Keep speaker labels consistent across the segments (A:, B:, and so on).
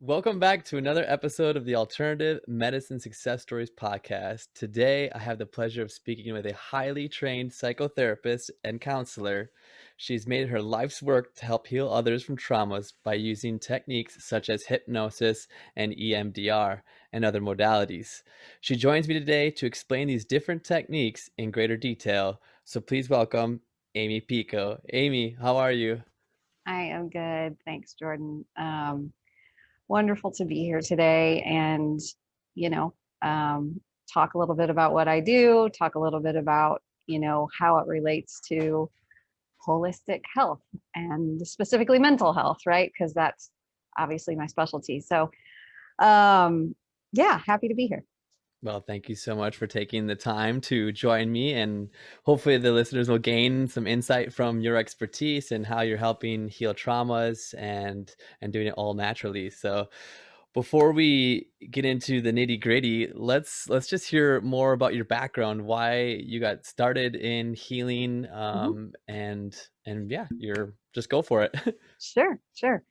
A: Welcome back to another episode of the Alternative Medicine Success Stories podcast. Today, I have the pleasure of speaking with a highly trained psychotherapist and counselor. She's made it her life's work to help heal others from traumas by using techniques such as hypnosis and EMDR and other modalities. She joins me today to explain these different techniques in greater detail. So please welcome Amy Pico. Amy, how are you?
B: I am good. Thanks, Jordan. Wonderful to be here today and, you know, um, talk a little bit about what I do, talk a little bit about, how it relates to holistic health and specifically mental health, right? Because that's obviously my specialty. So, yeah, happy to be here.
A: Well, thank you so much for taking the time to join me, and hopefully the listeners will gain some insight from your expertise and how you're helping heal traumas and doing it all naturally. So, before we get into the nitty-gritty, let's just hear more about your background, why you got started in healing,
B: Mhm.
A: and yeah, you're just go for it.
B: Sure, sure.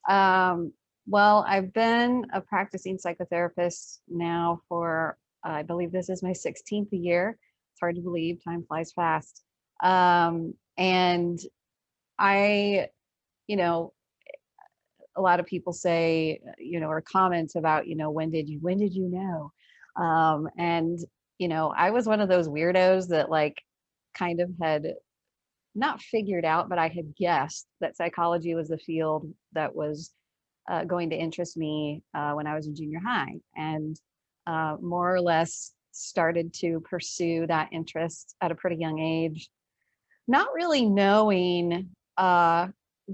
B: Um, well, I've been a practicing psychotherapist now for, I believe this is my 16th year. It's hard to believe, time flies fast. And I, you know, a lot of people say, or comments about, when did you know? And, I was one of those weirdos that like kind of had not figured out, but I had guessed that psychology was the field that was going to interest me when I was in junior high, and more or less started to pursue that interest at a pretty young age, not really knowing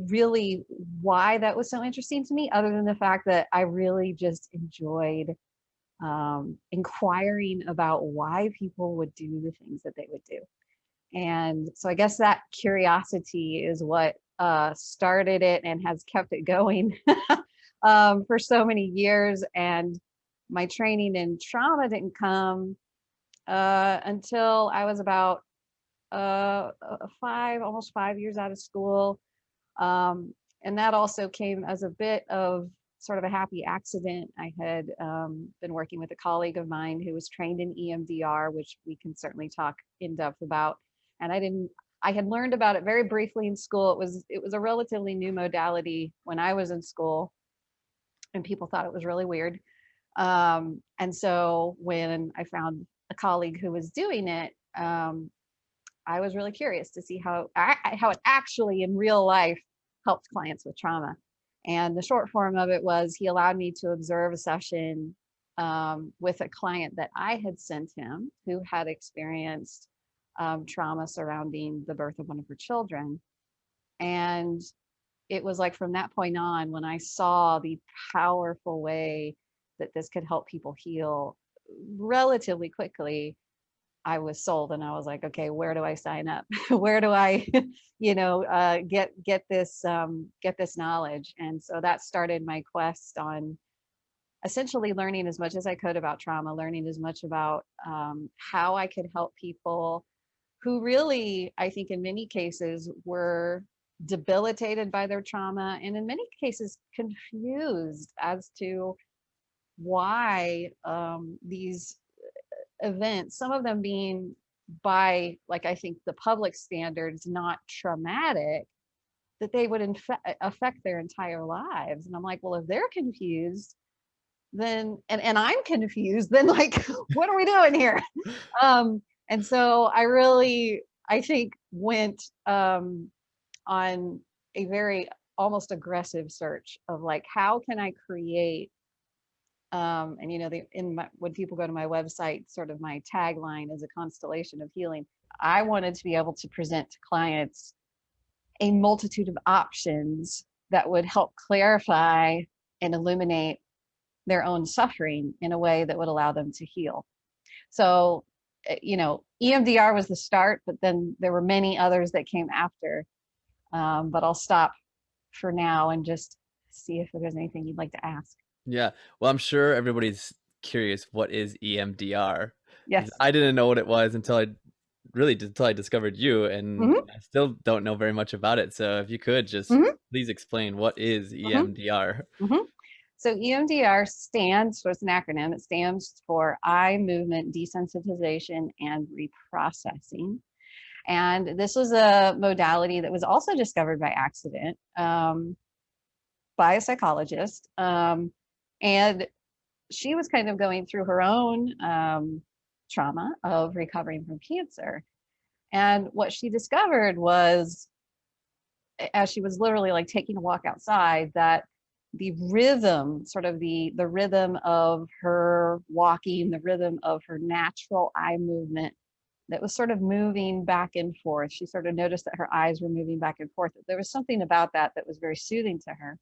B: really why that was so interesting to me, other than the fact that I really just enjoyed inquiring about why people would do the things that they would do. And so I guess that curiosity is what started it and has kept it going for so many years. And my training in trauma didn't come until I was about almost 5 years out of school. And that also came as a bit of sort of a happy accident. I had been working with a colleague of mine who was trained in EMDR, which we can certainly talk in depth about. And I had learned about it very briefly in school. It was a relatively new modality when I was in school, and people thought it was really weird. And so when I found a colleague who was doing it, I was really curious to see how it actually in real life helped clients with trauma. And the short form of it was he allowed me to observe a session with a client that I had sent him who had experienced trauma surrounding the birth of one of her children. And it was like from that point on, when I saw the powerful way that this could help people heal relatively quickly, I was sold, and I was like, okay, where do I sign up? Where do I, get this knowledge? And so that started my quest on essentially learning as much as I could about trauma, learning as much about how I could help people who really, I think, in many cases, were debilitated by their trauma, and in many cases confused as to why these events, some of them being by, like, I think the public standards, not traumatic, that they would affect their entire lives. And I'm like, well, if they're confused, then and I'm confused, then like, what are we doing here? And so I think, went on a very almost aggressive search of like, how can I create and when people go to my website, sort of my tagline is a constellation of healing. I wanted to be able to present to clients a multitude of options that would help clarify and illuminate their own suffering in a way that would allow them to heal. So, EMDR was the start, but then there were many others that came after. But I'll stop for now and just see if there's anything you'd like to ask.
A: Yeah. Well, I'm sure everybody's curious, what is EMDR? Because
B: Yes.
A: I didn't know what it was until I discovered you, and
B: Hmm.
A: I still don't know very much about it. So if you could just
B: Hmm.
A: please explain, what is
B: Hmm.
A: EMDR?
B: Hmm. So EMDR stands for, it's an acronym, it stands for eye movement desensitization and reprocessing. And this was a modality that was also discovered by accident by a psychologist. And she was kind of going through her own trauma of recovering from cancer. And what she discovered was, as she was literally like taking a walk outside, that the rhythm, sort of the rhythm of her walking, the rhythm of her natural eye movement that was sort of moving back and forth. She sort of noticed that her eyes were moving back and forth. There was something about that that was very soothing to her.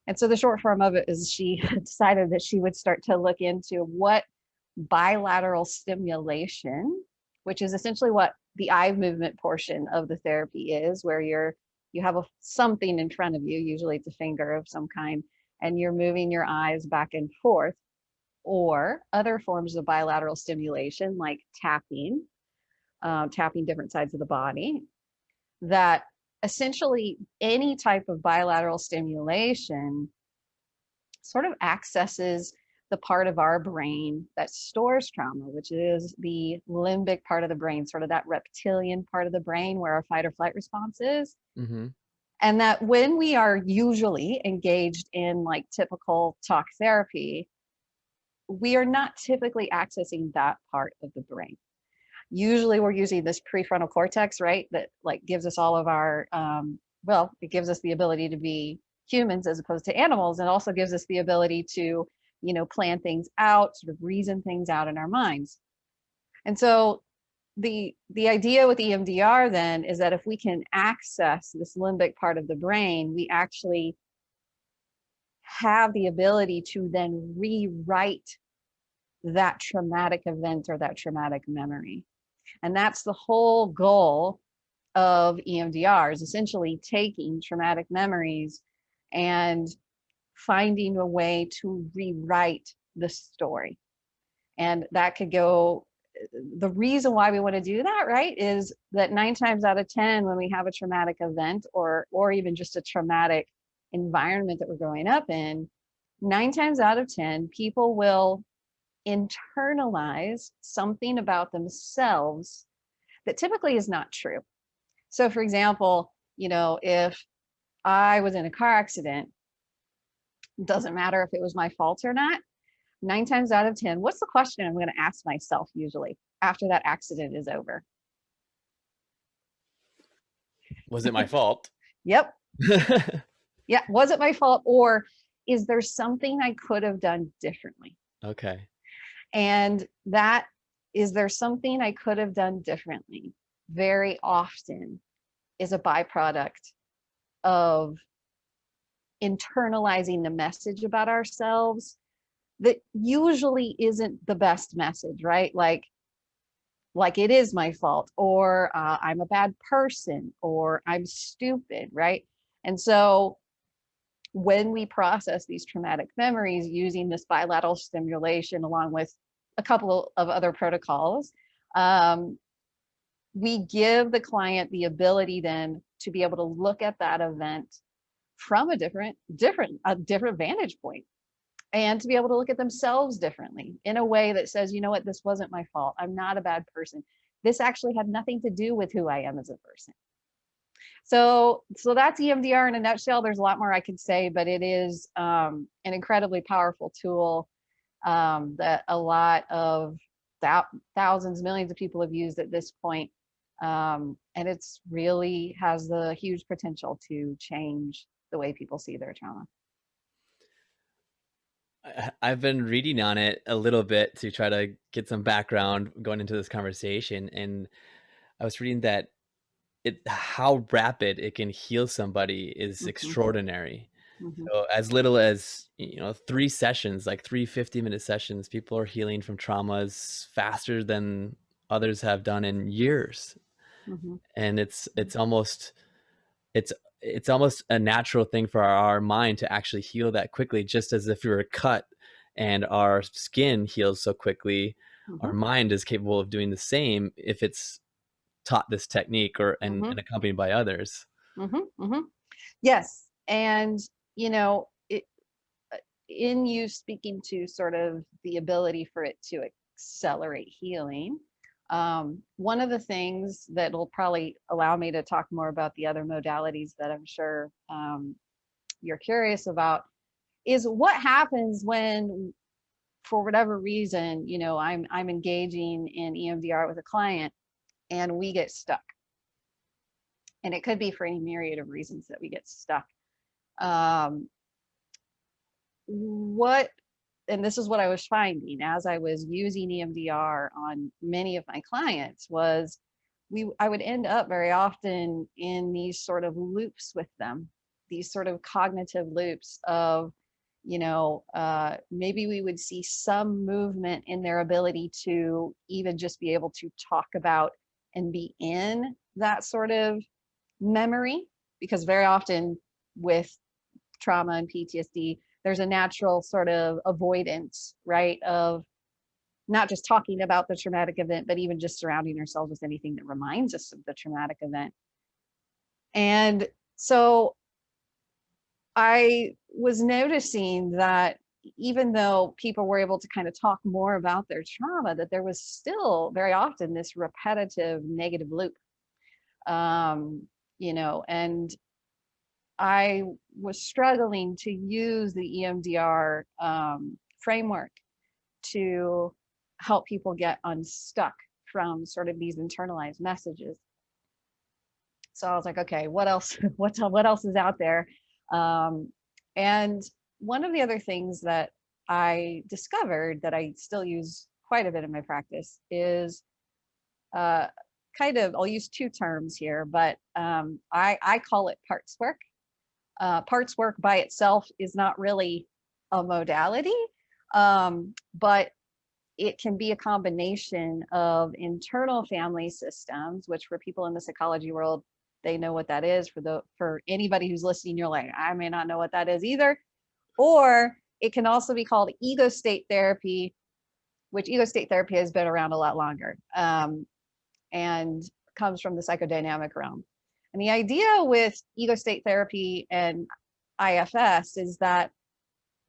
B: And so the short form of it is she decided that she would start to look into what bilateral stimulation, which is essentially what the eye movement portion of the therapy is, where you have something in front of you, usually it's a finger of some kind, and you're moving your eyes back and forth, or other forms of bilateral stimulation like tapping, tapping different sides of the body, that essentially any type of bilateral stimulation sort of accesses the part of our brain that stores trauma, which is the limbic part of the brain, sort of that reptilian part of the brain where our fight or flight response is.
A: Mm-hmm.
B: And that when we are usually engaged in like typical talk therapy, we are not typically accessing that part of the brain. Usually we're using this prefrontal cortex, right? That like gives us all of our, well, it gives us the ability to be humans as opposed to animals, and also gives us the ability to, plan things out, sort of reason things out in our minds. And so the idea with EMDR then is that if we can access this limbic part of the brain, we actually have the ability to then rewrite that traumatic event or that traumatic memory. And that's the whole goal of EMDR, is essentially taking traumatic memories and finding a way to rewrite the story. And that could go, the reason why we want to do that, right, is that 9 times out of 10, when we have a traumatic event or even just a traumatic environment that we're growing up in, 9 times out of 10, people will internalize something about themselves that typically is not true. So for example, if I was in a car accident, doesn't matter if it was my fault or not, 9 times out of 10, what's the question I'm going to ask myself usually after that accident is over?
A: Was it my fault?
B: Yep. Yeah. Was it my fault? Or is there something I could have done differently?
A: Okay.
B: And that, is there something I could have done differently, very often is a byproduct of internalizing the message about ourselves that usually isn't the best message, right? Like it is my fault, or I'm a bad person, or I'm stupid, right? And so when we process these traumatic memories using this bilateral stimulation along with a couple of other protocols, we give the client the ability then to be able to look at that event from a different vantage point, and to be able to look at themselves differently in a way that says, you know what, this wasn't my fault. I'm not a bad person. This actually had nothing to do with who I am as a person. So that's EMDR in a nutshell. There's a lot more I could say, but it is an incredibly powerful tool that a lot of thousands, millions of people have used at this point. And it's really has the huge potential to change the way people see their trauma.
A: I've been reading on it a little bit to try to get some background going into this conversation, and I was reading that how rapid it can heal somebody is
B: Mm-hmm,
A: extraordinary.
B: mm-hmm,
A: So as little as 3 sessions, like 3 50-minute sessions, people are healing from traumas faster than others have done in years.
B: mm-hmm,
A: And it's it's almost a natural thing for our mind to actually heal that quickly, just as if we were cut and our skin heals so quickly.
B: mm-hmm,
A: Our mind is capable of doing the same if it's taught this technique or
B: mm-hmm,
A: and accompanied by others.
B: mm-hmm, mm-hmm. Yes, and you know, it, in you speaking to sort of the ability for it to accelerate healing, one of the things that will probably allow me to talk more about the other modalities that I'm sure you're curious about is what happens when, for whatever reason, I'm engaging in EMDR with a client and we get stuck. And it could be for any myriad of reasons that we get stuck. Um, what and this is what I was finding as I was using EMDR on many of my clients was I would end up very often in these sort of loops with them, these sort of cognitive loops of, maybe we would see some movement in their ability to even just be able to talk about and be in that sort of memory, because very often with trauma and PTSD, there's a natural sort of avoidance, right, of not just talking about the traumatic event, but even just surrounding ourselves with anything that reminds us of the traumatic event. And so I was noticing that even though people were able to kind of talk more about their trauma, that there was still very often this repetitive negative loop. And I was struggling to use the EMDR framework to help people get unstuck from sort of these internalized messages. So I was like, okay, what else? What else is out there? And one of the other things that I discovered that I still use quite a bit in my practice is I'll use two terms here, but I call it parts work. Parts work by itself is not really a modality, but it can be a combination of internal family systems, which for people in the psychology world, they know what that is. For anybody who's listening, you're like, I may not know what that is either. Or it can also be called ego state therapy, which ego state therapy has been around a lot longer, and comes from the psychodynamic realm. And the idea with ego state therapy and IFS is that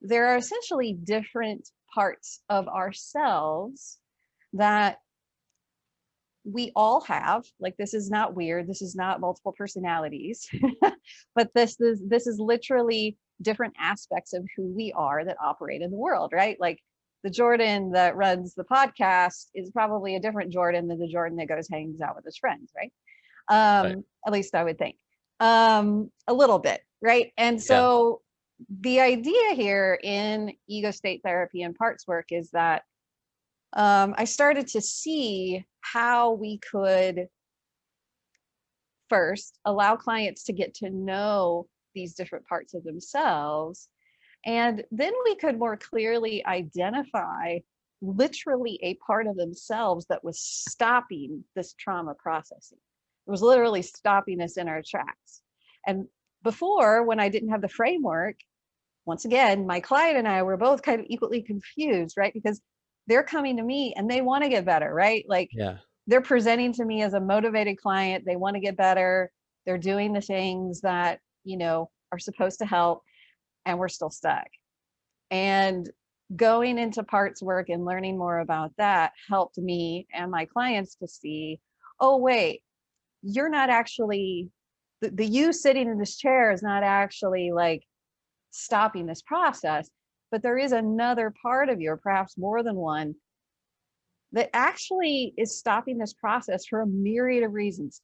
B: there are essentially different parts of ourselves that we all have. Like, this is not weird. This is not multiple personalities, but this is literally different aspects of who we are that operate in the world, right? Like, the Jordan that runs the podcast is probably a different Jordan than the Jordan that hangs out with his friends, right?
A: Right.
B: At least I would think. A little bit, right? And
A: Yeah.
B: so the idea here in ego state therapy and parts work is that I started to see how we could first allow clients to get to know these different parts of themselves. And then we could more clearly identify literally a part of themselves that was stopping this trauma processing. It was literally stopping us in our tracks. And before, when I didn't have the framework, once again, my client and I were both kind of equally confused, right? Because they're coming to me and they want to get better, right? Like,
A: Yeah.
B: they're presenting to me as a motivated client. They want to get better. They're doing the things that, are supposed to help, and we're still stuck. And going into parts work and learning more about that helped me and my clients to see, oh, wait, you're not actually, the you sitting in this chair is not actually like stopping this process, but there is another part of you, or perhaps more than one, that actually is stopping this process for a myriad of reasons.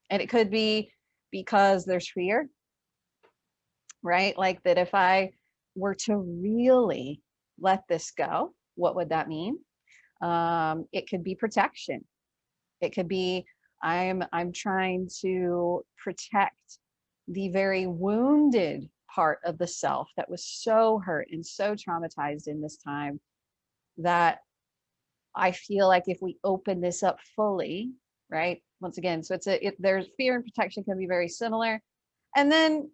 B: And it could be because there's fear, right? Like, that if I were to really let this go, what would that mean? It could be protection. It could be I'm trying to protect the very wounded part of the self that was so hurt and so traumatized in this time that I feel like if we open this up fully, right? Once again, so there's fear and protection can be very similar. And then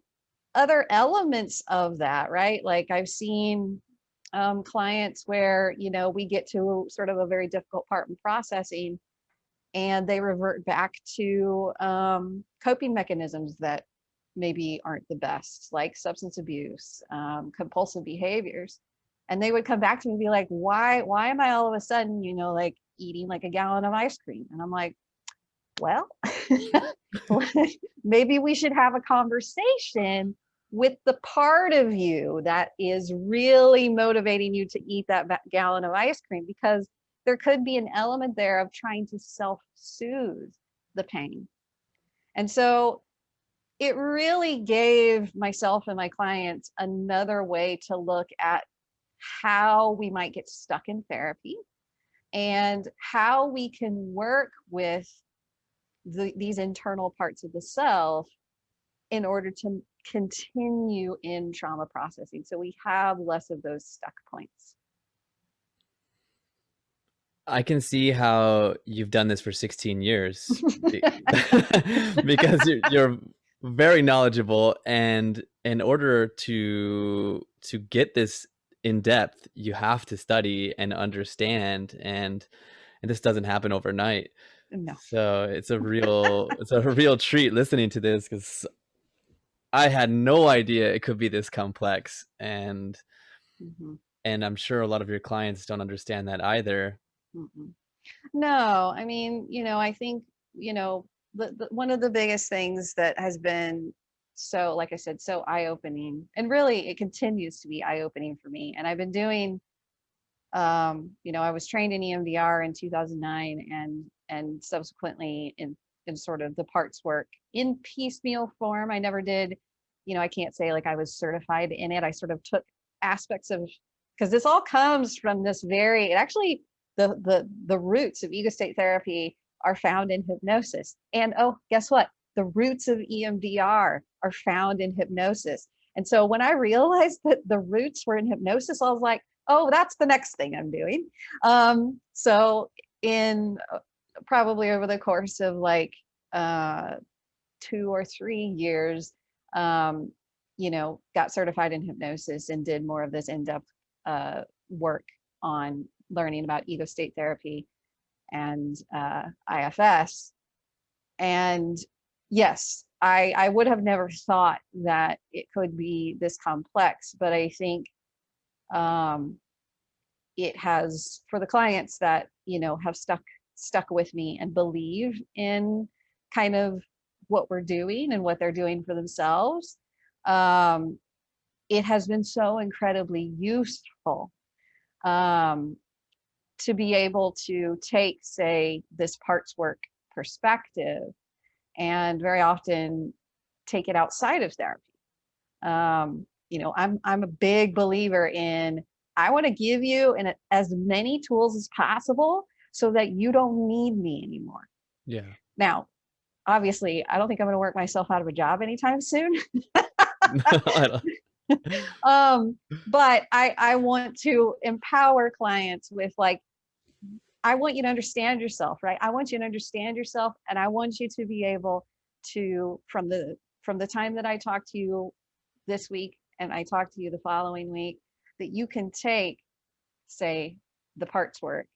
B: other elements of that, right? Like, I've seen clients where, we get to sort of a very difficult part in processing and they revert back to coping mechanisms that, maybe aren't the best, like substance abuse, compulsive behaviors. And they would come back to me and be like, why am I all of a sudden, like eating like a gallon of ice cream? And I'm like, well, maybe we should have a conversation with the part of you that is really motivating you to eat that gallon of ice cream, because there could be an element there of trying to self-soothe the pain. And so it really gave myself and my clients another way to look at how we might get stuck in therapy and how we can work with these internal parts of the self in order to continue in trauma processing, so we have less of those stuck points.
A: I can see how you've done this for 16 years because you're very knowledgeable, and in order to get this in depth, you have to study and understand, and this doesn't happen overnight.
B: No.
A: So it's a real treat listening to this because I had no idea it could be this complex,
B: Mm-hmm.
A: and I'm sure a lot of your clients don't understand that either.
B: Mm-mm. No, I mean, I think, one of the biggest things that has been so, like I said, so eye-opening, and really it continues to be eye-opening for me. And I've been doing, I was trained in EMDR in 2009, and subsequently in sort of the parts work in piecemeal form. I never did, I can't say like I was certified in it. I sort of took aspects of, because this all comes from this it actually, the roots of ego state therapy are found in hypnosis. And oh, guess what? The roots of EMDR are found in hypnosis. And so when I realized that the roots were in hypnosis, I was like, oh, that's the next thing I'm doing. So in probably over the course of like 2 or 3 years, got certified in hypnosis and did more of this in-depth work on learning about ego state therapy and IFS. And yes, I would have never thought that it could be this complex, but I think it has, for the clients that have stuck with me and believe in kind of what we're doing and what they're doing for themselves, it has been so incredibly useful to be able to take, say, this parts work perspective and very often take it outside of therapy. I'm a big believer in, I want to give you as many tools as possible so that you don't need me anymore.
A: Yeah.
B: Now, obviously, I don't think I'm going to work myself out of a job anytime soon.
A: I don't
B: But I want to empower clients with, like, I want you to understand yourself, right? I want you to understand yourself, and I want you to be able to, from the time that I talk to you this week and I talk to you the following week, that you can take, say, the parts work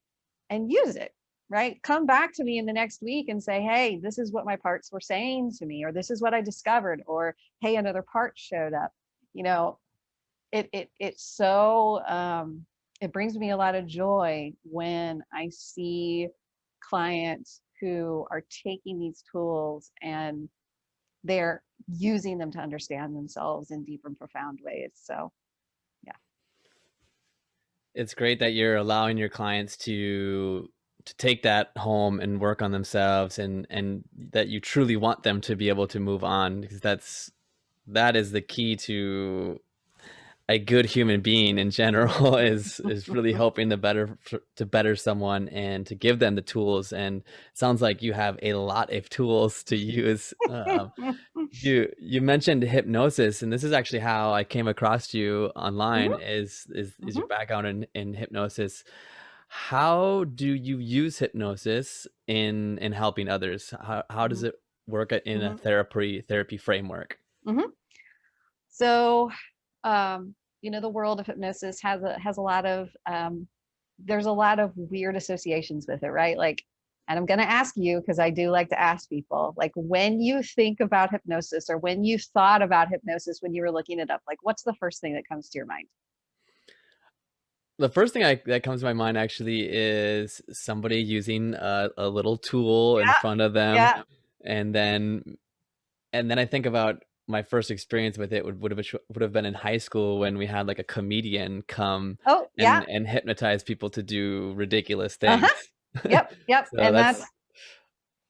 B: and use it, right? Come back to me in the next week and say, hey, this is what my parts were saying to me, or this is what I discovered, or hey, another part showed up. It's so it brings me a lot of joy when I see clients who are taking these tools and they're using them to understand themselves in deep and profound ways. So yeah.
A: It's great that you're allowing your clients to take that home and work on themselves, and that you truly want them to be able to move on, because that is the key to a good human being in general is really hoping to better someone and to give them the tools. And it sounds like you have a lot of tools to use. You mentioned hypnosis, and this is actually how I came across you online.
B: Mhm,
A: Is
B: mhm,
A: your background in hypnosis? How do you use hypnosis in helping others? How does
B: mhm,
A: it work in a
B: mhm,
A: therapy framework?
B: mhm. So, the world of hypnosis has a lot of there's a lot of weird associations with it, right? Like And I'm going to ask you, because I do like to ask people, like, when you think about hypnosis, or when you thought about hypnosis when you were looking it up, like, what's the first thing that comes to your mind?
A: The first thing that comes to my mind actually is somebody using a little tool in
B: Yeah,
A: front of them,
B: yeah.
A: and then I think about my first experience with it would have been in high school when we had, like, a comedian come
B: Oh, yeah.
A: and hypnotize people to do ridiculous
B: Uh-huh.
A: things.
B: Yep, yep.
A: So
B: And that's
A: that's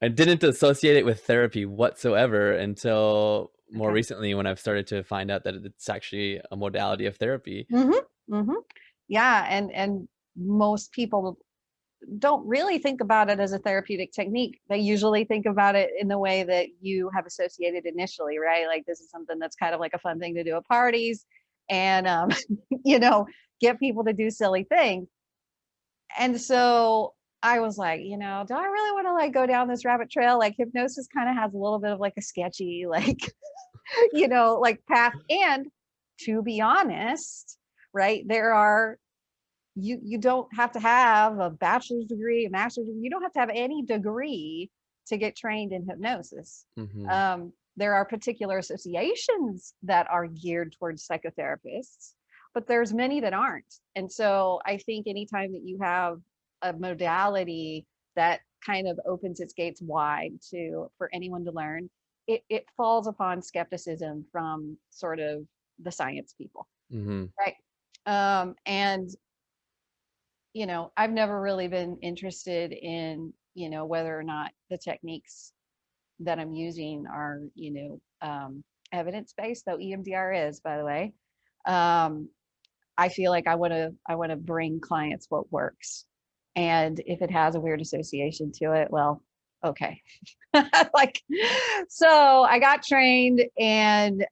A: I didn't associate it with therapy whatsoever until more
B: okay.
A: recently when I've started to find out that it's actually a modality of therapy.
B: Mhm. Mhm. Yeah, and most people don't really think about it as a therapeutic technique. They usually think about it in the way that you have associated initially, right? Like, this is something that's kind of like a fun thing to do at parties, and you know, get people to do silly things. And so I was like, do I really want to like go down this rabbit trail? Like, hypnosis kind of has a little bit of like a sketchy, like, like path. And to be honest, right, there are you don't have to have a bachelor's degree, a master's degree. You don't have to have any degree to get trained in hypnosis.
A: Mhm.
B: There are particular associations that are geared towards psychotherapists, but there's many that aren't. And so I think anytime that you have a modality that kind of opens its gates wide to for anyone to learn, it falls upon skepticism from sort of the science people,
A: Mhm.
B: right? And I've never really been interested in, whether or not the techniques that I'm using are, evidence based, though EMDR is, by the way. Um, I feel like I want to bring clients what works. And if it has a weird association to it, well, okay. Like, so I got trained, and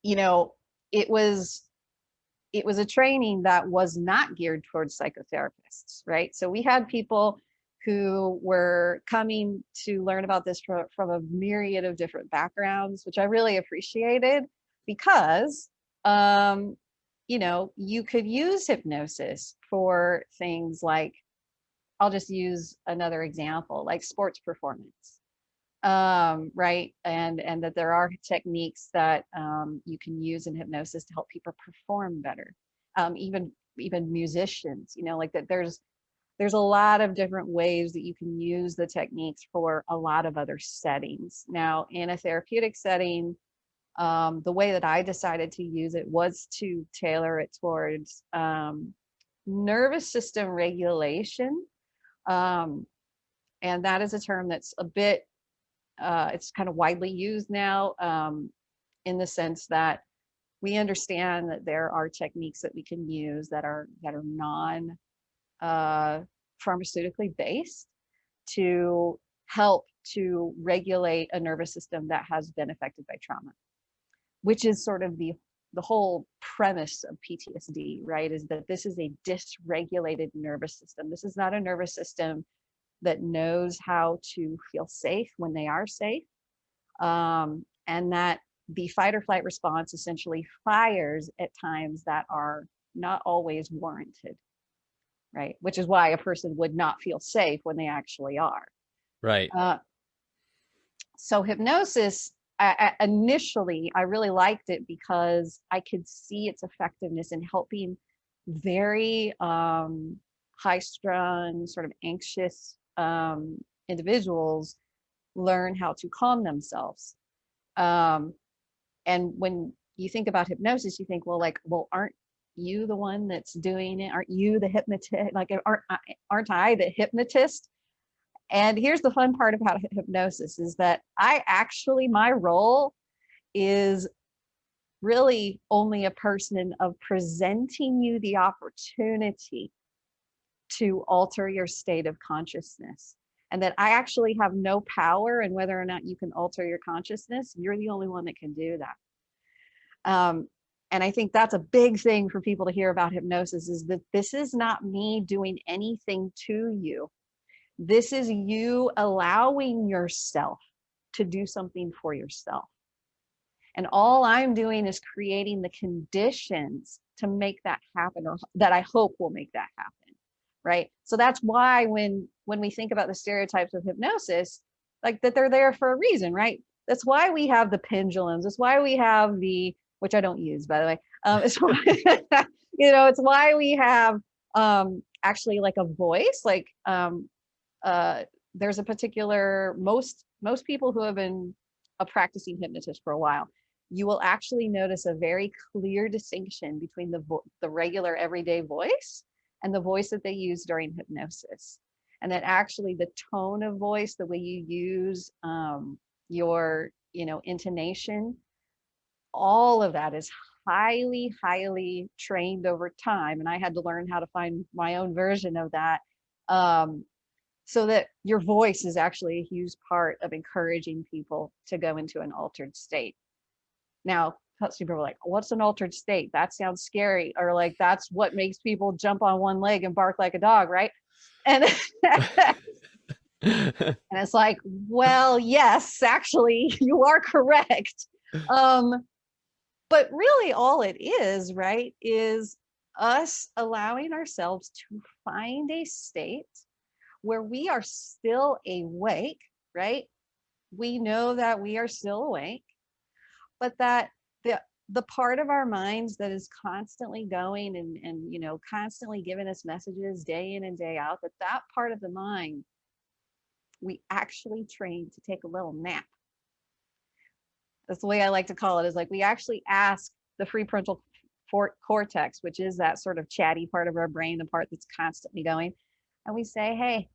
B: you know, it was it was a training that was not geared towards psychotherapists, right? So we had people who were coming to learn about this from a myriad of different backgrounds, which I really appreciated, because, um, you could use hypnosis for things like, I'll just use another example, like sports performance, right? And that there are techniques that you can use in hypnosis to help people perform better. Even musicians, like that. There's a lot of different ways that you can use the techniques for a lot of other settings. Now, in a therapeutic setting, the way that I decided to use it was to tailor it towards nervous system regulation. Um, and that is a term that's a bit it's kind of widely used now, in the sense that we understand that there are techniques that we can use that are non uh, pharmaceutically based to help to regulate a nervous system that has been affected by trauma, which is sort of the whole premise of PTSD, right? Is that this is a dysregulated nervous system. This is not a nervous system that knows how to feel safe when they are safe, and that the fight or flight response essentially fires at times that are not always warranted, right? Which is why a person would not feel safe when they actually are.
A: Right.
B: Uh, so hypnosis, initially, I really liked it because I could see its effectiveness in helping very high strung, sort of anxious individuals learn how to calm themselves. Um, And when you think about hypnosis, you think, well, like, well, aren't you the one that's doing it? Aren't you the hypnotist? Like, aren't I the hypnotist? And here's the fun part about hypnosis is that my role is really only a person of presenting you the opportunity to alter your state of consciousness. And that I actually have no power in whether or not you can alter your consciousness. You're the only one that can do that. Um, and I think that's a big thing for people to hear about hypnosis, is that this is not me doing anything to you. This is you allowing yourself to do something for yourself. And all I'm doing is creating the conditions to make that happen, or that I hope will make that happen. right? So that's why when we think about the stereotypes of hypnosis, like that they're there for a reason, right? That's why we have the pendulums. That's why we have the, which I don't use, by the way. It's why, it's why we have actually like a voice, like uh, there's a particular, most people who have been a practicing hypnotist for a while, you will actually notice a very clear distinction between the regular everyday voice and the voice that they use during hypnosis. And that actually the tone of voice, the way you use your, intonation, all of that is highly, highly trained over time. And I had to learn how to find my own version of that. So that your voice is actually a huge part of encouraging people to go into an altered state. Now, some people are like, what's an altered state? That sounds scary. Or like, that's what makes people jump on one leg and bark like a dog, right? And, and it's like, well, yes, actually, you are correct. But really all it is, right, is us allowing ourselves to find a state where we are still awake, right? We know that we are still awake, but that the part of our minds that is constantly going and constantly giving us messages day in and day out, that part of the mind we actually train to take a little nap. That's the way I like to call it, is like we actually ask the prefrontal cortex, which is that sort of chatty part of our brain, the part that's constantly going, and we say, hey,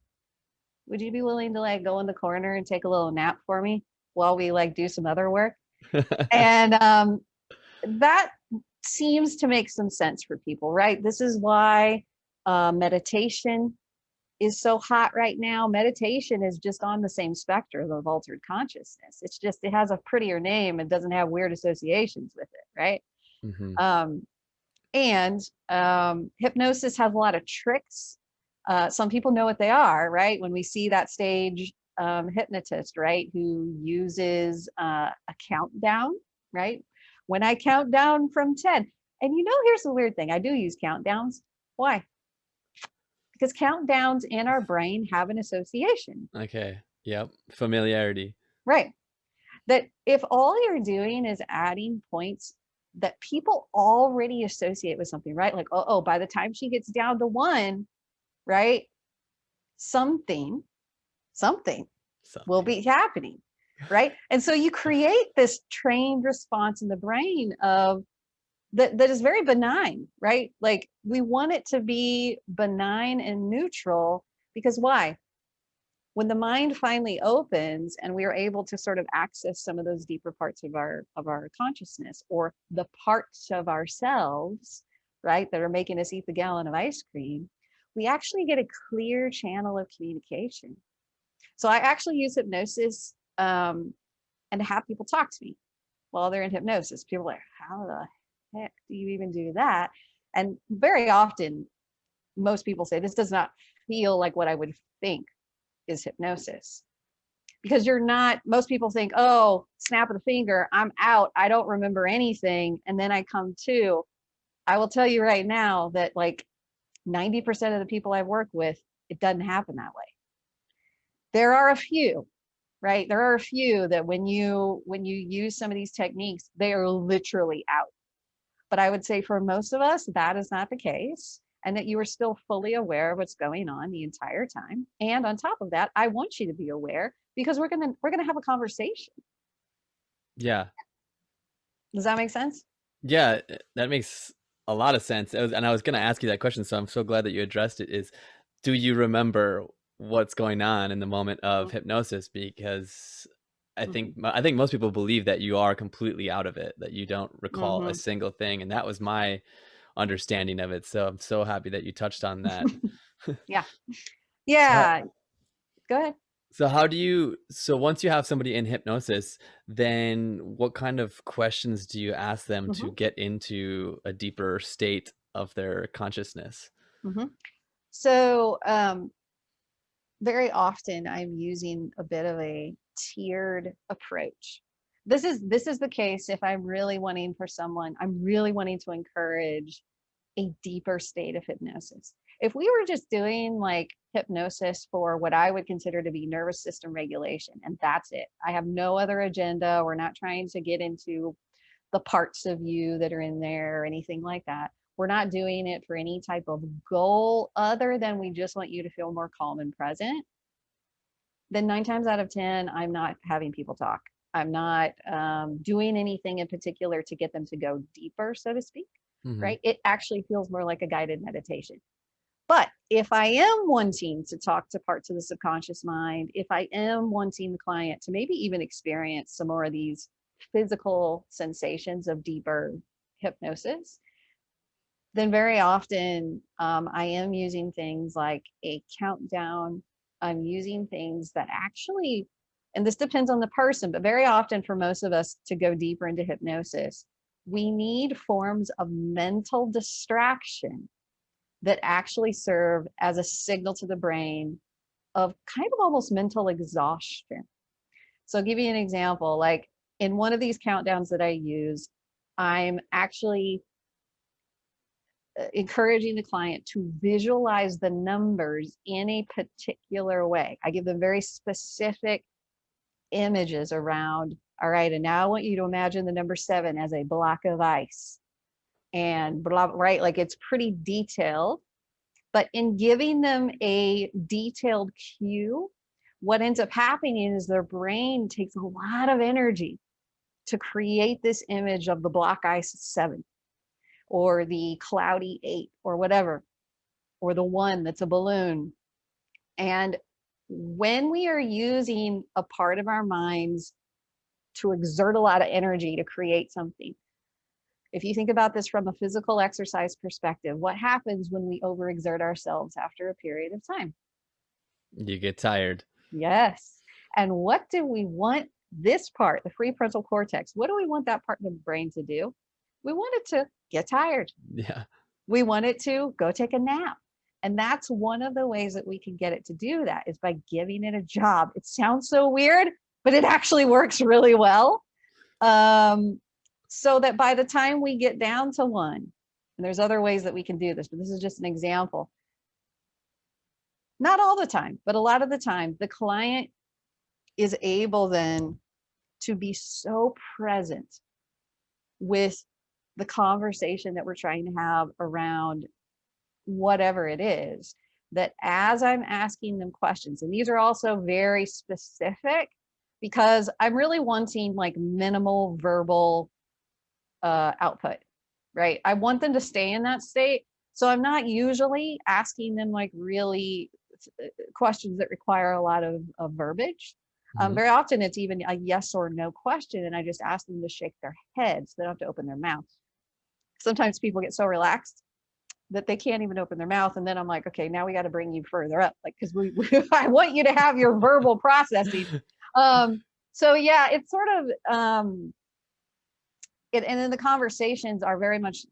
B: would you be willing to like go in the corner and take a little nap for me while we like do some other work? And that seems to make some sense for people, right? This is why meditation is so hot right now. Meditation is just on the same spectrum of altered consciousness. It's just, it has a prettier name and doesn't have weird associations with it, right?
A: Hmm.
B: And hypnosis has a lot of tricks. Some people know what they are, right? When we see that stage hypnotist, right, who uses a countdown, right? When I count down from 10, and here's the weird thing, I do use countdowns. Why? Because countdowns in our brain have an association,
A: Okay. Yep. Familiarity.
B: right? That if all you're doing is adding points that people already associate with something, right? Like, oh, by the time she gets down to 1, right? Something will
A: Something.
B: be happening, right? And so you create this trained response in the brain of that is very benign, right? Like we want it to be benign and neutral, because why? When the mind finally opens and we are able to sort of access some of those deeper parts of our consciousness, or the parts of ourselves, right, that are making us eat the gallon of ice cream, we actually get a clear channel of communication. So I actually use hypnosis and have people talk to me while they're in hypnosis. People are like, how the heck do you even do that? And very often, most people say, this does not feel like what I would think is hypnosis. Because most people think, oh, snap of the finger, I'm out, I don't remember anything, and then I come to. I will tell you right now that like 90% of the people I work with, it doesn't happen that way. There are a few, right? There are a few that when you use some of these techniques, they are literally out. But I would say for most of us, that is not the case, and that you are still fully aware of what's going on the entire time. And on top of that, I want you to be aware, because we're gonna have a conversation.
A: Yeah.
B: Does that make sense?
A: Yeah. That makes a lot of sense. And I was going to ask you that question. So I'm so glad that you addressed it. Is, do you remember what's going on in the moment of hypnosis? Because
B: Mm-hmm.
A: I think most people believe that you are completely out of it, that you don't recall a
B: Mm-hmm.
A: single thing. And that was my understanding of it. So I'm so happy that you touched on that.
B: Yeah.
A: So
B: Yeah. Go ahead.
A: so once you have somebody in hypnosis, then what kind of questions do you ask them to
B: Mm-hmm.
A: get into a deeper state of their consciousness?
B: Mm-hmm. So very often I'm using a bit of a tiered approach. This is the case if I'm really wanting to encourage a deeper state of hypnosis. If we were just doing like hypnosis for what I would consider to be nervous system regulation, and that's it, I have no other agenda. We're not trying to get into the parts of you that are in there or anything like that. We're not doing it for any type of goal other than we just want you to feel more calm and present. Then 9 times out of 10, I'm not having people talk. I'm not doing anything in particular to get them to go deeper, so to speak,
A: Mhm.
B: right? It actually feels more like a guided meditation. But if I am wanting to talk to parts of the subconscious mind, if I am wanting the client to maybe even experience some more of these physical sensations of deeper hypnosis, then very often I am using things like a countdown. I'm using things that actually, and this depends on the person, but very often for most of us to go deeper into hypnosis, we need forms of mental distraction that actually serve as a signal to the brain of kind of almost mental exhaustion. So I'll give you an example. Like in one of these countdowns that I use, I'm actually encouraging the client to visualize the numbers in a particular way. I give them very specific images around, all right, and now I want you to imagine the number 7 as a block of ice and blah, right? Like it's pretty detailed. But in giving them a detailed cue, what ends up happening is their brain takes a lot of energy to create this image of the block ice 7 or the cloudy 8 or whatever, or the 1 that's a balloon. And when we are using a part of our minds to exert a lot of energy to create something, if you think about this from a physical exercise perspective, what happens when we overexert ourselves after a period of time?
A: You get tired.
B: Yes. And what do we want this part, the prefrontal cortex, what do we want that part of the brain to do? We want it to get tired.
A: Yeah.
B: We want it to go take a nap. And that's one of the ways that we can get it to do that is by giving it a job. It sounds so weird, but it actually works really well. Um, so that by the time we get down to 1, and there's other ways that we can do this, but this is just an example. Not all the time, but a lot of the time, the client is able then to be so present with the conversation that we're trying to have around whatever it is, that as I'm asking them questions, and these are also very specific because I'm really wanting like minimal verbal output, right? I want them to stay in that state. So I'm not usually asking them like really questions that require a lot of verbiage.
A: Mhm.
B: Very often it's even a yes or no question, and I just ask them to shake their heads. They don't have to open their mouth. Sometimes people get so relaxed that they can't even open their mouth, and then I'm like, okay, now we got to bring you further up, like because I want you to have your verbal processing. So yeah, it's sort of and then the conversations are very much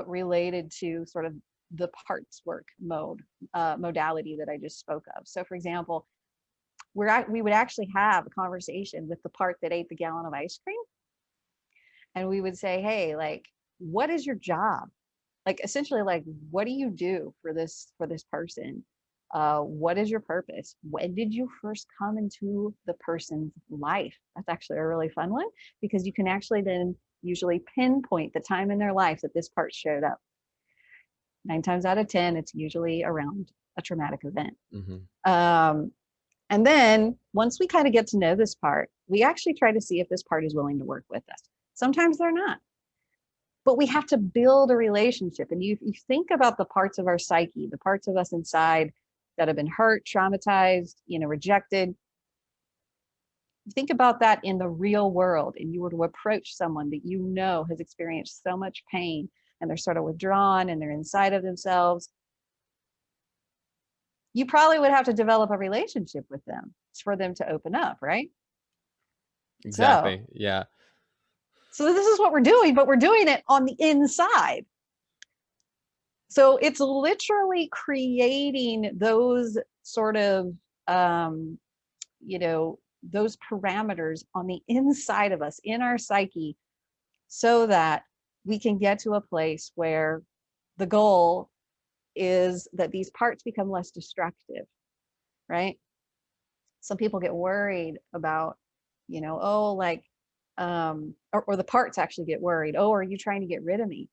B: related to sort of the parts work modality that I just spoke of. So for example, we would actually have a conversation with the part that ate the gallon of ice cream, and we would say, hey, like, what is your job? Like essentially, like, what do you do for this person? What is your purpose? When did you first come into the person's life? That's actually a really fun one because you can actually then usually pinpoint the time in their life that this part showed up. 9 times out of 10, it's usually around a traumatic event.
A: Mhm.
B: Um, and then once we kind of get to know this part, we actually try to see if this part is willing to work with us. Sometimes they're not, but we have to build a relationship. And you think about the parts of our psyche, the parts of us inside that have been hurt, traumatized, rejected. Think about that in the real world, and you were to approach someone that has experienced so much pain, and they're sort of withdrawn and they're inside of themselves. You probably would have to develop a relationship with them for them to open up, right? So,
A: Exactly. Yeah.
B: so this is what we're doing, but we're doing it on the inside. So it's literally creating those sort of, um, those parameters on the inside of us, in our psyche, so that we can get to a place where the goal is that these parts become less destructive, right? Some people get worried about, oh, like, or the parts actually get worried. Oh, are you trying to get rid of me?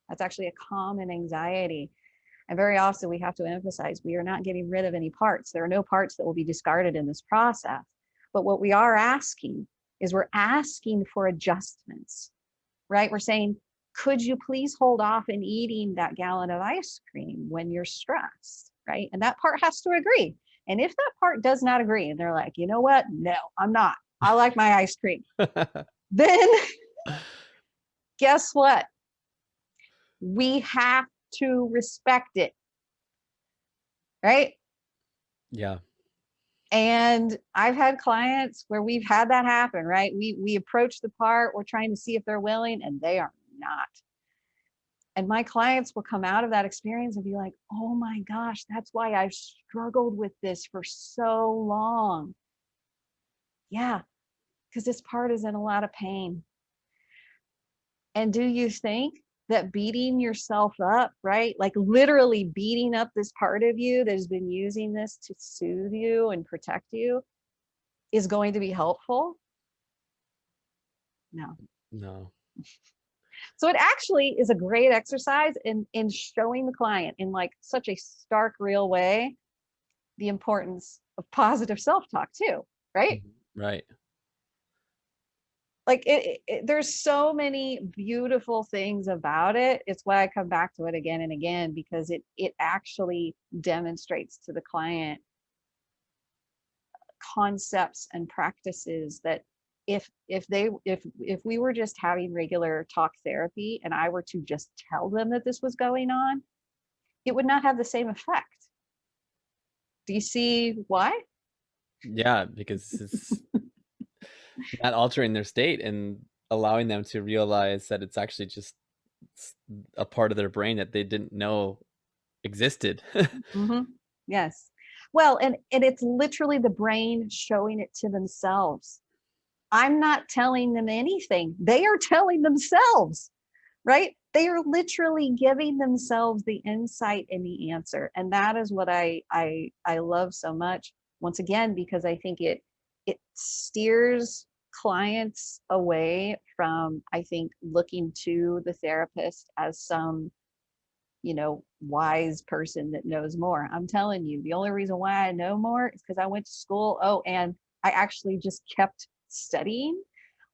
B: That's actually a common anxiety. And very often we have to emphasize we are not getting rid of any parts. There are no parts that will be discarded in this process. But what we are asking is we're asking for adjustments, right? We're saying, could you please hold off in eating that gallon of ice cream when you're stressed, right? And that part has to agree. And if that part does not agree and they're like, you know what? No, I'm not. I like my ice cream. Then guess what? We have to respect it, right?
A: Yeah.
B: And I've had clients where we've had that happen, right? We approach the part, we're trying to see if they're willing, and they are not. And my clients will come out of that experience and be like, oh my gosh, that's why I've struggled with this for so long. Yeah, because this part is in a lot of pain. And do you think that beating yourself up, right? Like literally beating up this part of you that has been using this to soothe you and protect you is going to be helpful? No.
A: No.
B: So it actually is a great exercise in showing the client in like such a stark, real way the importance of positive self-talk too, right?
A: Mhm. Right.
B: Like there's so many beautiful things about it. It's why I come back to it again and again, because it actually demonstrates to the client concepts and practices that if we were just having regular talk therapy and I were to just tell them that this was going on, it would not have the same effect. Do you see why?
A: Yeah, because it's not altering their state and allowing them to realize that it's actually just a part of their brain that they didn't know existed.
B: Mm-hmm. Yes. Well, and it's literally the brain showing it to themselves. I'm not telling them anything. They are telling themselves, right? They are literally giving themselves the insight and the answer. And that is what I love so much. Once again, because I think it steers clients away from, I think, looking to the therapist as some, wise person that knows more. I'm telling you, the only reason why I know more is because I went to school. Oh, and I actually just kept studying.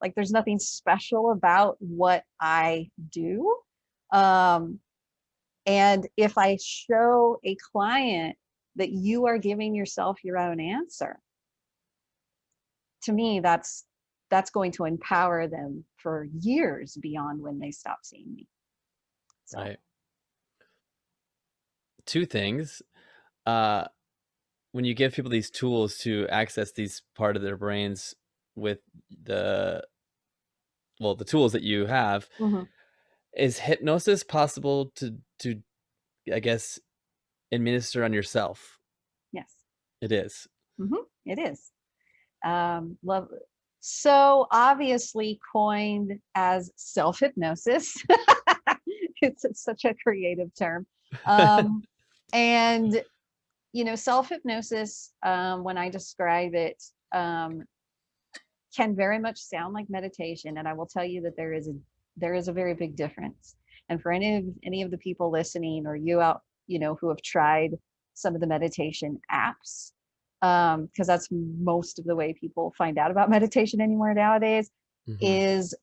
B: Like there's nothing special about what I do. Um, and if I show a client that you are giving yourself your own answer, to me, that's going to empower them for years beyond when they stop seeing me. So,
A: Right. Two things. Uh, when you give people these tools to access these part of their brains with the the tools that you have,
B: mhm,
A: is hypnosis possible to I guess administer on yourself?
B: yes,
A: It is.
B: it is. Love. So obviously coined as self hypnosis. It's such a creative term. Um, and self hypnosis, when I describe it, can very much sound like meditation, and I will tell you that there is a very big difference. And for any of the people listening, or you out, who have tried some of the meditation apps, because that's most of the way people find out about meditation anymore nowadays,
A: Mhm.
B: is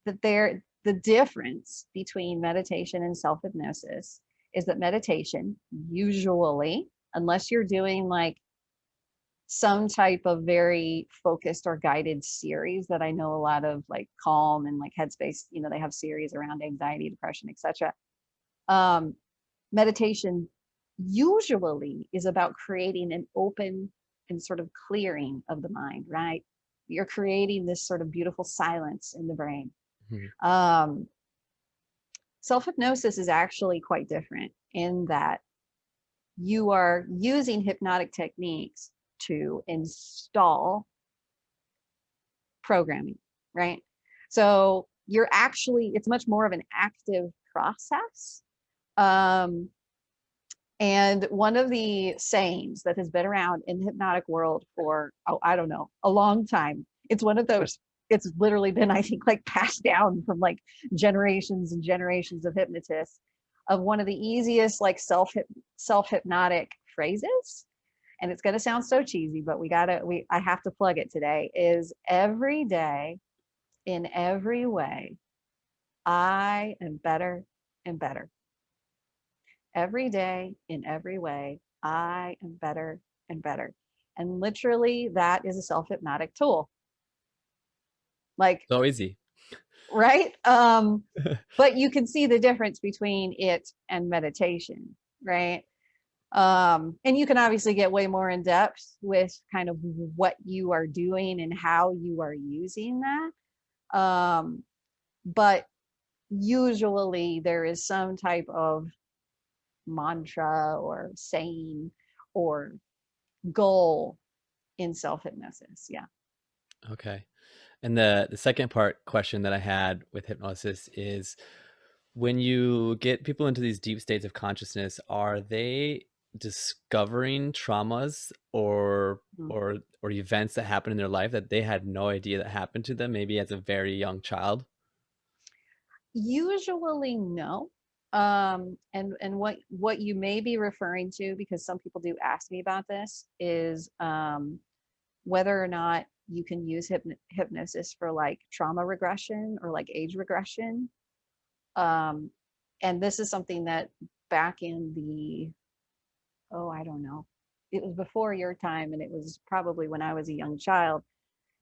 B: that the difference between meditation and self hypnosis is that meditation usually, unless you're doing like some type of very focused or guided series that I know a lot of, like Calm and like Headspace, they have series around anxiety, depression, etc. Um, meditation usually is about creating an open and sort of clearing of the mind, right? You're creating this sort of beautiful silence in the brain.
A: Mhm.
B: Um, Self hypnosis is actually quite different in that you are using hypnotic techniques to install programming, right? So it's much more of an active process. Um, And one of the sayings that has been around in the hypnotic world for, oh, I don't know, a long time. It's one of those, it's literally been, I think, like passed down from like generations and generations of hypnotists, of one of the easiest like self hypnotic phrases. And it's going to sound so cheesy, but I have to plug it today, is every day in every way, I am better and better. Every day in every way, I am better and better. And literally, that is a self hypnotic tool. Like,
A: So easy.
B: right? But you can see the difference between it and meditation, right? And you can obviously get way more in depth with kind of what you are doing and how you are using that. But usually there is some type of mantra or saying or goal in self hypnosis. Yeah.
A: Okay. And the second part question that I had with hypnosis is, when you get people into these deep states of consciousness, are they discovering traumas
B: Mm.
A: or events that happen in their life that they had no idea that happened to them, maybe as a very young child?
B: Usually no. And what you may be referring to, because some people do ask me about this, is whether or not you can use hypnosis for like trauma regression or like age regression. Um, and this is something that back in the, oh, I don't know, it was before your time, and it was probably when I was a young child,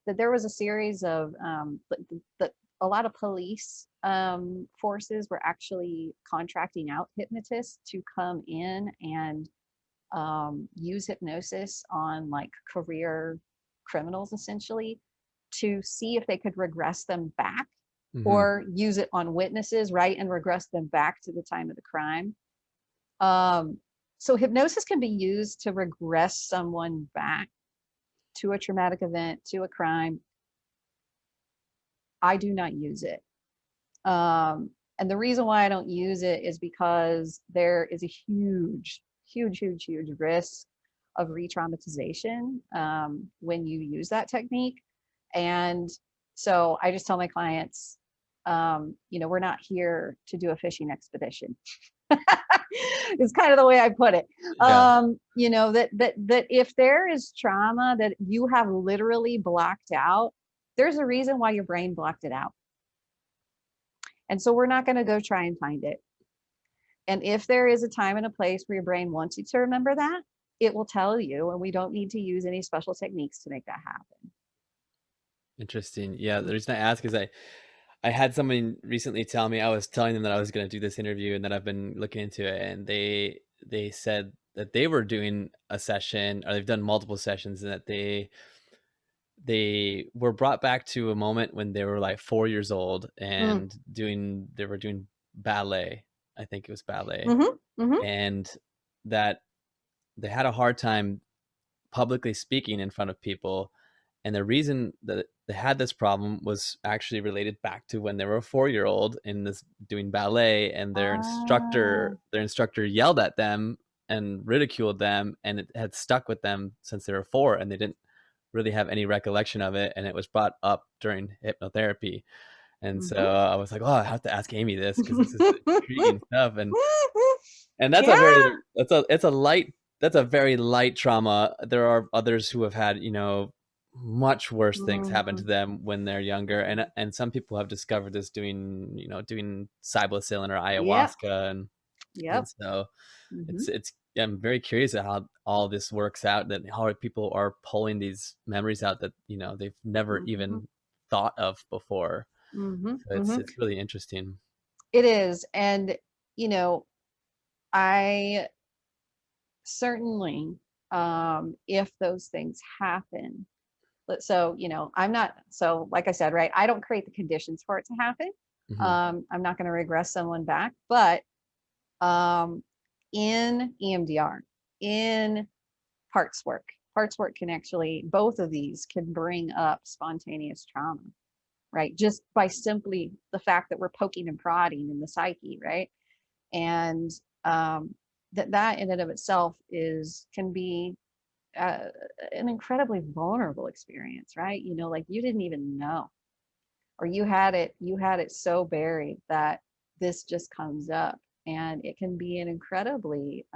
B: that there was a series of that a lot of police forces were actually contracting out hypnotists to come in and use hypnosis on like career criminals, essentially, to see if they could regress them back,
A: Mhm.
B: or use it on witnesses, right, and regress them back to the time of the crime. um, so hypnosis can be used to regress someone back to a traumatic event, to a crime. I do not use it. And the reason why I don't use it is because there is a huge risk of re-traumatization when you use that technique. And so I just tell my clients, we're not here to do a fishing expedition. It's kind of the way I put it.
A: Yeah.
B: That if there is trauma that you have literally blocked out, there's a reason why your brain blocked it out. And so we're not going to go try and find it. And if there is a time and a place where your brain wants you to remember that, it will tell you, and we don't need to use any special techniques to make that happen.
A: Interesting. Yeah, the
B: Mm.
A: reason I ask is I had someone recently tell me, I was telling them that I was gonna do this interview and that I've been looking into it, and they said that they were doing a session, or they've done multiple sessions, and that they were brought back to a moment when they were like 4 years old
B: Mm.
A: and they were doing ballet. I think it was ballet.
B: Mm-hmm. Mm-hmm.
A: And that they had a hard time publicly speaking in front of people. And the reason that they had this problem was actually related back to when they were a 4 year old in this doing ballet, and
B: Ah.
A: their instructor yelled at them and ridiculed them, and it had stuck with them since they were four, and they didn't really have any recollection of it. And it was brought up during hypnotherapy. And so
B: Mm-hmm.
A: I was like, oh, I have to ask Amy this because this is intriguing stuff. And that's a
B: Yeah.
A: very it's a light that's a very light trauma. There are others who have had, much worse things happen to
B: Mm.
A: them when they're younger, and some people have discovered this doing psilocybin or
B: Yep.
A: ayahuasca, and
B: Yep.
A: so
B: Mm-hmm.
A: it's I'm very curious at how all this works out, that how people are pulling these memories out that they've never
B: Mm-hmm.
A: even thought of before.
B: Mm-hmm.
A: So it's
B: Mm-hmm.
A: it's really interesting.
B: It is. And, you know, I certainly, if those things happen, so, I'm not, so like I said, right, I don't create the conditions for it to happen.
A: Hmm.
B: I'm not going to regress someone back, but um, in EMDR, in parts work can actually, both of these can bring up spontaneous trauma, right? Just by simply the fact that we're poking and prodding in the psyche, right? And um, that in and of itself is can be uh, an incredibly vulnerable experience, right? Like you didn't even know, or you had it so buried that this just comes up, and it can be an incredibly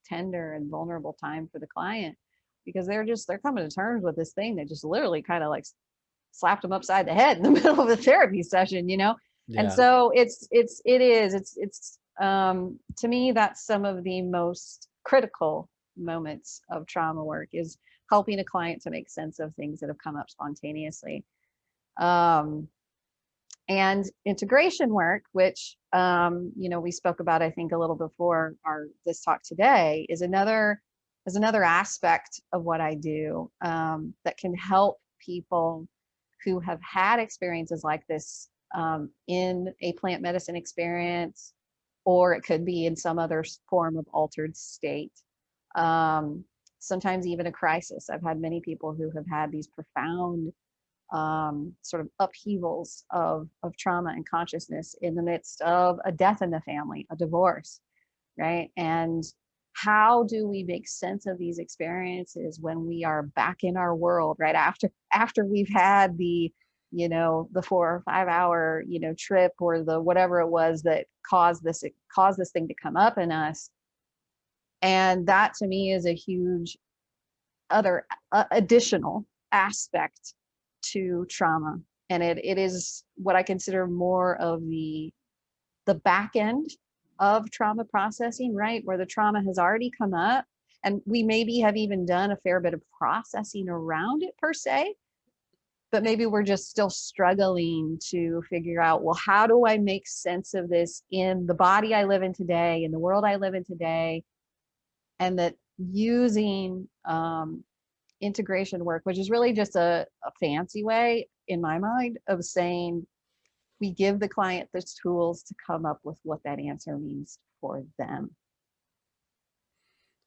B: tender and vulnerable time for the client, because they're coming to terms with this thing that just literally kind of like slapped them upside the head in the middle of a therapy session. And
A: Yeah.
B: so it's to me, that's some of the most critical moments of trauma work, is helping a client to make sense of things that have come up spontaneously. um, and integration work, which we spoke about, I think, a little before our this talk today, is another aspect of what I do, that can help people who have had experiences like this, in a plant medicine experience, or it could be in some other form of altered state. Um, Sometimes even a crisis. I've had many people who have had these profound sort of upheavals of trauma and consciousness in the midst of a death in the family, a divorce, right? And how do we make sense of these experiences when we are back in our world, right after we've had the 4 or 5 hour trip, or the whatever it was that caused this thing to come up in us. And that to me is a huge other additional aspect to trauma. And it is what I consider more of the back end of trauma processing, right? Where the trauma has already come up, and we maybe have even done a fair bit of processing around it per se, but maybe we're just still struggling to figure out, well, how do I make sense of this in the body I live in today, in the world I live in today? And that using integration work, which is really just a fancy way in my mind of saying we give the client the tools to come up with what that answer means for them.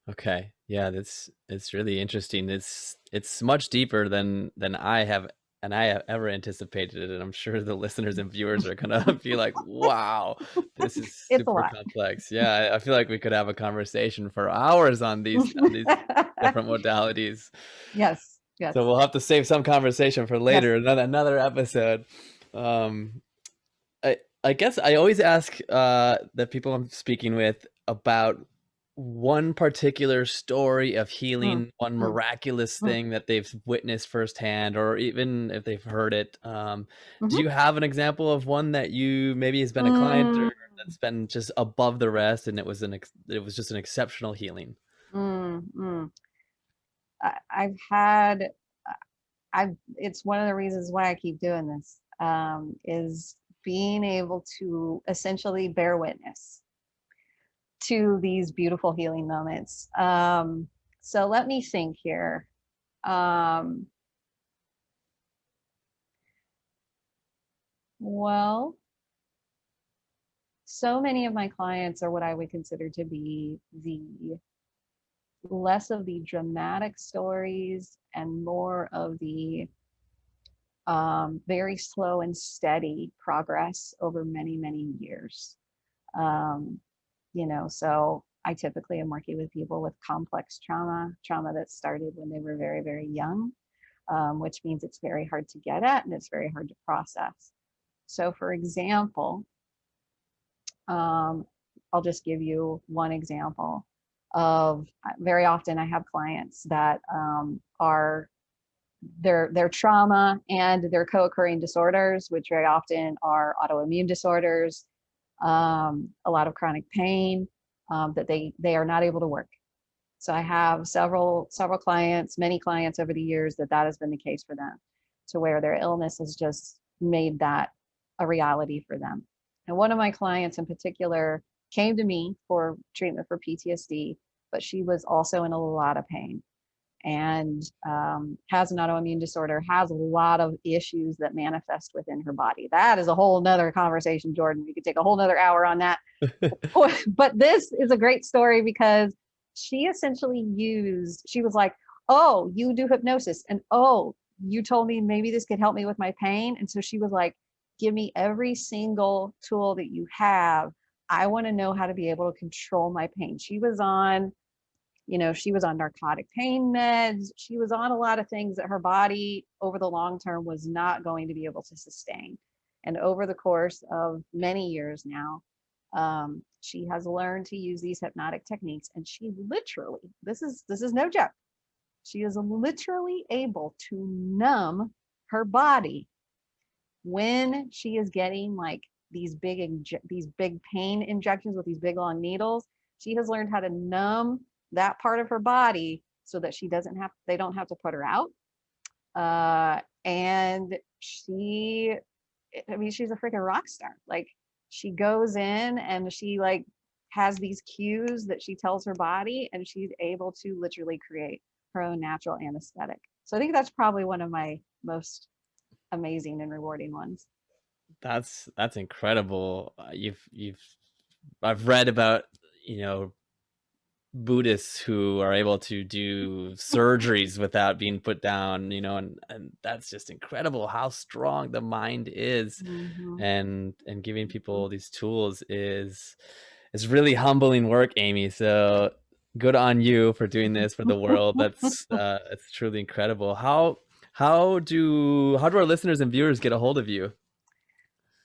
A: Okay. Yeah, that's it's really interesting. It's much deeper than I have ever anticipated it, and I'm sure the listeners and viewers are gonna be like, "Wow, this is
B: It's a
A: super
B: lot.
A: complex." Yeah, I feel like we could have a conversation for hours on these different modalities.
B: Yes,
A: So
B: yes,
A: we'll have to save some conversation for
B: yes.
A: later, another episode. Um, I guess I always ask the people I'm speaking with about one particular story of
B: Mm,
A: healing, one
B: mm,
A: miraculous
B: mm,
A: thing that they've witnessed firsthand, or even if they've heard it. Do
B: mhm.
A: you have an example of one that you maybe has been a client or
B: Mm,
A: that's been just above the rest, and it was just an exceptional healing?
B: mm. I've had, it's one of the reasons why I keep doing this, is being able to essentially bear witness to these beautiful healing moments. So let me think here. Um, well, so many of my clients are what I would consider to be the less of the dramatic stories and more of the very slow and steady progress over many, many years. Um, so I typically am working with people with complex trauma that started when they were very, very young, which means it's very hard to get at and it's very hard to process. So, for example, um, I'll just give you one example of very often I have clients that are their trauma and their co-occurring disorders, which very often are autoimmune disorders, a lot of chronic pain, that they are not able to work. So I have several clients, many clients over the years that has been the case for them, to where their illness has just made that a reality for them. And one of my clients in particular came to me for treatment for PTSD, but she was also in a lot of pain, and has an autoimmune disorder, has a lot of issues that manifest within her body. That is a whole nother conversation, Jordan. We could take a whole nother hour on that. But this is a great story because she was like, oh, you do hypnosis. And oh, you told me maybe this could help me with my pain. And so she was like, give me every single tool that you have I want to know how to be able to control my pain. She was on, she was on narcotic pain meds. She was on a lot of things that her body over the long term was not going to be able to sustain. And over the course of many years now, she has learned to use these hypnotic techniques, and she literally, this is no joke. She is literally able to numb her body when she is getting like these big pain injections with these big long needles. She has learned how to numb that part of her body so that they don't have to put her out. And I mean, she's a freaking rock star. Like, she goes in and she like has these cues that she tells her body, and she's able to literally create her own natural anesthetic. So I think that's probably one of my most amazing and rewarding ones.
A: That's incredible. You've I've read about, you know, Buddhists who are able to do surgeries without being put down, you know, and that's just incredible how strong the mind is,
B: Mhm,
A: and giving
B: mhm.
A: people these tools is really humbling work, Amy. So good on you for doing this for the world. That's it's truly incredible. How do our listeners and viewers get a hold of you?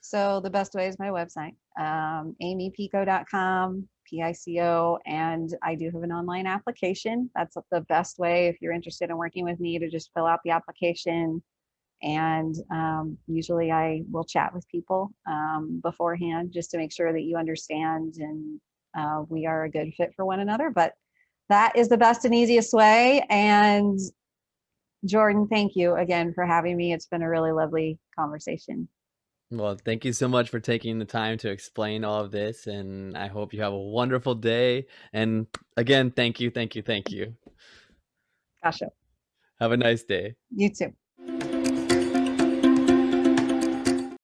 B: So the best way is my website, amypico.com, Pico, and I do have an online application. That's the best way if you're interested in working with me, to just fill out the application. And usually I will chat with people beforehand just to make sure that you understand and we are a good fit for one another. But that is the best and easiest way. And Jordan, thank you again for having me. It's been a really lovely conversation.
A: Well, thank you so much for taking the time to explain all of this, and I hope you have a wonderful day. And again, thank you, thank you, thank you.
B: Gotcha.
A: Have a nice day.
B: You too.